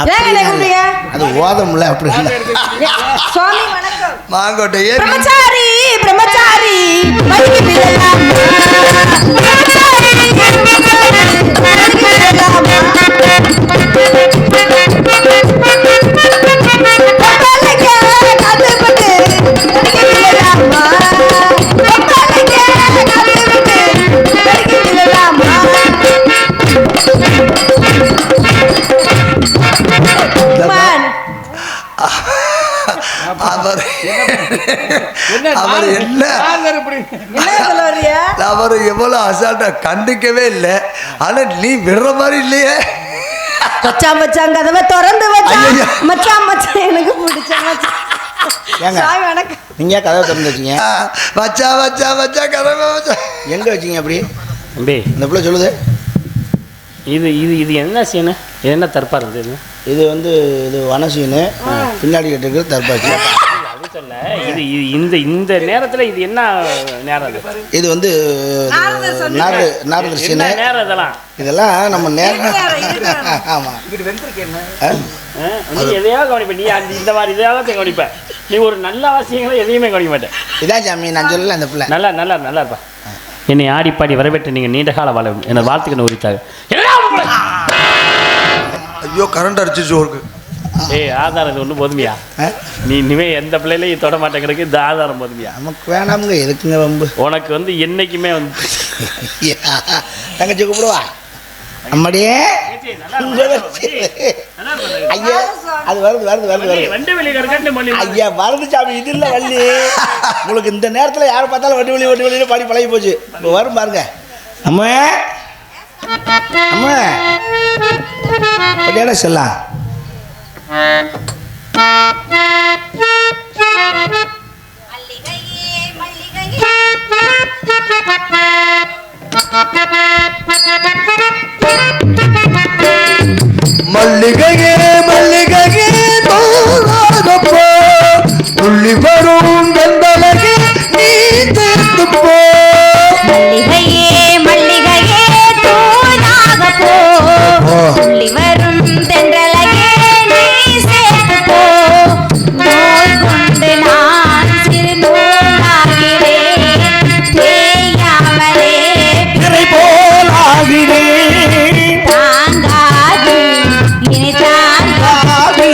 அது ஓதம்ல அப்படி சுவாமி வணக்கம். மாங்கோட்டை பிரம்மச்சாரி பிரம்மச்சாரி மடிக்கு விழலாமா அவர் எவ்வளவு அசால்ட்டா கண்டுக்கவே இல்லை. ஆனா நீ விடுற மாதிரி இல்லையே. மச்சான் மச்சான் கதவை திறந்து வச்சான். மச்சான் மச்சான் எனக்கு பிடிச்ச மச்சான். வணக்கம். நீங்க கதவை திறந்து வச்சீங்க. வச்சா வச்சா வச்சா கதவை வச்சா எங்க வச்சீங்க அப்படி? தம்பி இந்த பிள்ளை சொல்லுது. இது இது இது என்ன சீனு? என்ன தற்பாரு? இது வந்து இது வன சீனு. பின்னாடி கேட்டுருக்கு தற்பாச்சு. அது சொல்ல இது இந்த இந்த நேரத்தில் இது என்ன நேரம்? இது வந்து நாரதர் சீனு. நேரம் இதெல்லாம் நம்ம நேரம். ஆமாம். நீ எதையாவது கவனிப்ப. நீ இந்த மாதிரி இதையாவது கவனிப்ப. நீ ஒரு நல்ல அவசியங்களை எதையுமே கவனிக்க மாட்டேன். இதான் சாமி நான் சொல்லல. அந்த பிள்ளை நல்லா நல்லா நல்லா இருப்பா. என்னை ஆடிப்பாடி வரவேற்று நீங்கள் நீண்ட கால வாழ என்னை வாழ்த்துக்கணும் உரித்தாக. ஐயோ கரண்ட் அடிச்சிச்சு ஒருக்கு. ஏய் ஆதாரம் இது ஒன்றும் போதுமையா? நீ இனிமே எந்த பிள்ளையிலையும் தொட மாட்டேங்கிறதுக்கு இந்த ஆதாரம் போதுமையா? நமக்கு வேணாமுங்க. எதுக்குங்க வம்பு? உனக்கு வந்து என்னைக்குமே வந்து தங்கச்சி கூப்பிடுவா அம்மாடியே. ஐயா அது வருது வருது வருது வருது. ஐயா வருது சாமி. இது இல்லை வள்ளி. உங்களுக்கு இந்த நேரத்தில் யாரை பார்த்தாலும் வண்டி வழி வண்டி வழியில் பாடி பழகி போச்சு. இப்போ வரும் பாருங்க. அம்மா அம்மா பட்டியாடா செல்லாம். மல்லிகையே மல்லிகையே தோழாதப்போ துள்ளி வரும் வெந்தலகே நீ சேர்த்து போ. மல்லிகையே மல்லிகையே தூளாகப்போ துள்ளி வரும் தென்றலகே நீ சேர்த்து போ. நூல் கொண்டு நான் சிறு நூலாகிறேன் தேயாமலே திரை போலாகிறேன் தாங்காது இனி தாங்காது.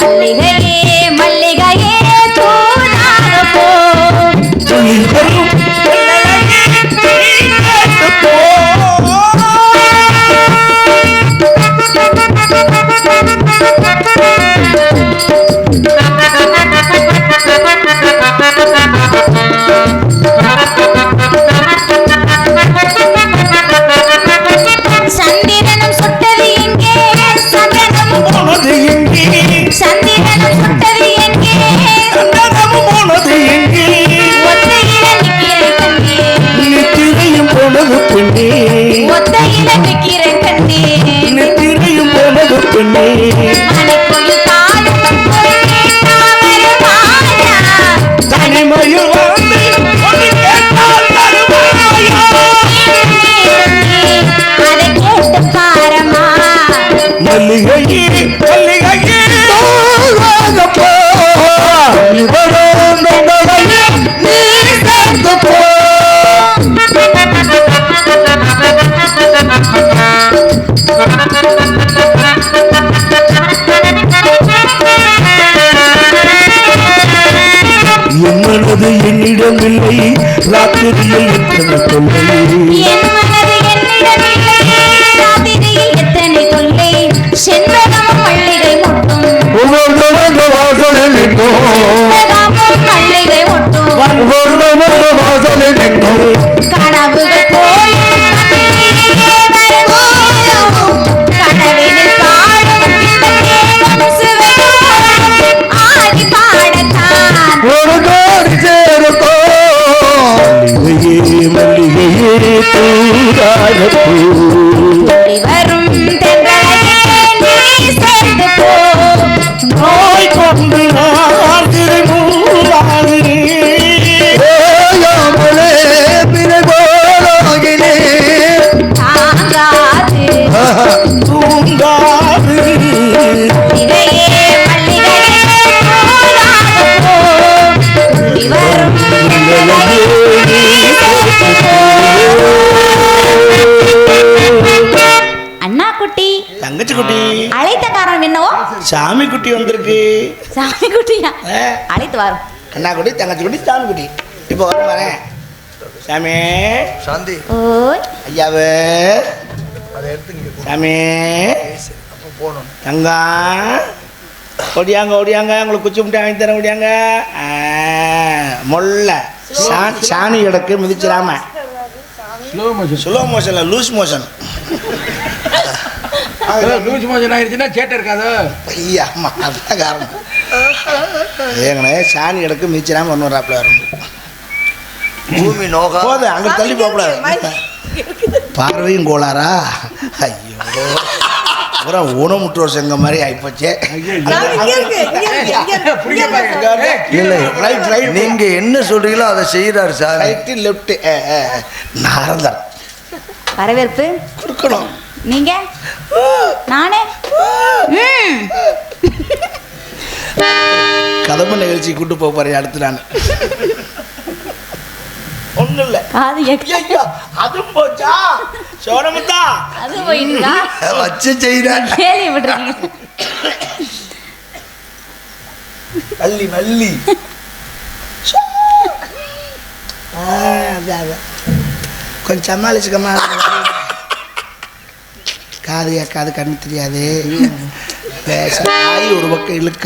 மல்லிகையே மல்லிகையே தூளாகப்போ துள்ளி வரும் வெந்தலகே நீ சேர்த்து போ. சந்திரனும் சுட்டது எங்கே சந்திரனும் போனது எங்கே சந்திரனும் சுட்டது எங்கே சந்தனமும் போனது எங்கே ஒத்தையில நிக்கிற கண்ணே நித்திரையும் போனது பெண்ணே ஒத்தையில நிக்கிற கண்ணே நித்திரையும் போனது பெண்ணே. மலைக்குயில் பாடும் பொழுதே தாமரை வாயா தனிமையில் வந்து ஒன்று கேட்டால் தருவாயா? அதை கேட்டு பாரமா. மல்லிகையே மல்லிகையே தோழாதப்போ இவரும் வெந்தலையே நீ சேர்த்து போ. என் மனது என்னிடமில்லை ராத்திரியில் எத்தனை தொல்லை. என் மனது என்னிடமில்லை ராத்திரியில் எத்தனை தொல்லை. செண்பகமும் மல்லிகை மொட்டும் ஒவ்வொரு வாசலில் நிற்கும் செண்பகமும் மல்லிகை மொட்டும் ஒவ்வொரு வாசலில் நிற்கும் கனவுகள் போல் கனவினில் பாடும் சுவையோரம் ஆடி பாடத்தான் ஒரு கோடி சேருக்கோ. மல்லிகையே மல்லிகையே தூராதப்போ வரும் தென்றலையே நீ சேர்ந்து போ. நோய் கொண்டு நான் திருமூலாகிறேன். அழைத்த காரணம் என்னவோ? சாமி குட்டி வந்திருக்கு. சாமி குட்டியா? அழைத்து வரோம். அண்ணா குட்டி, தங்கச்சி குட்டி, சாமி குட்டி. இப்போ வரும் வரேன். சாமி சாந்தி ஓய் ஐயாவே, அதை எடுத்து சாமி அப்போ போகணும். தங்கம் ஒடியாங்க ஒடியாங்க, உங்களுக்கு குச்சி முட்டை வாங்கி தரேன் ஒடியாங்க. மொல்ல சாணி கிடக்கு மிதிச்சிடாம. ஸ்லோ மோஷன்ல லூஸ் மோஷன். லூஸ் மோஷன் ஆயிடுச்சுன்னா சேட்டை இருக்காது. ஐயா அம்மா, அதுதான் காரணம். ஏங்கண்ணே சாணி கிடக்கு மிதிச்சிடாம ஒன்று வராப்புல வரும். பூமி நோகா போது அங்கே தள்ளி போகக்கூடாது. பார்வையும் கோளாரா? ஐயோ, அப்புறம் ஊனமுற்றோர் செங்க மாதிரி ஆயிப்போச்சே. நீங்க என்ன சொல்றீங்களோ அதை செய்யறாரு சார். ரைட்டு லெஃப்ட் நாரந்தர் வரவேற்பு கொடுக்கணும். நீங்க நானே கதம்ப நிகழ்ச்சி கூட்டு போக போறேன் அடுத்து. நான் ஒன்றும் இல்லை. காது ஐயோ, அதுவும் போச்சா? சோனமுத்தா அது போயிட்டா வச்சு செய்யறாரு. கேள்விப்பட்டிருக்கீங்க? வள்ளி வள்ளி. அதான் கொஞ்சம் சமாளிச்சுக்கம்மா. காது கேட்காது, கண்ணு தெரியாது, பேச ஆய் ஒரு பக்கம் இழுக்க.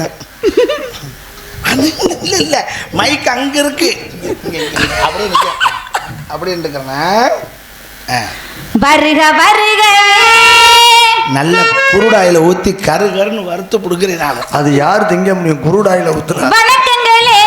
இல்லை இல்லை, மைக் அங்கே இருக்கு. அப்படியே நிற்க அப்படியே இருக்கிறேன். வருக வருக நல்ல குருடாயில ஊற்றி கரு கருன்னு வறுத்து கொடுக்குறேன் நான். அது யார் திங்க முடியும்? குருடாயில ஊத்துனா வணக்கங்களே.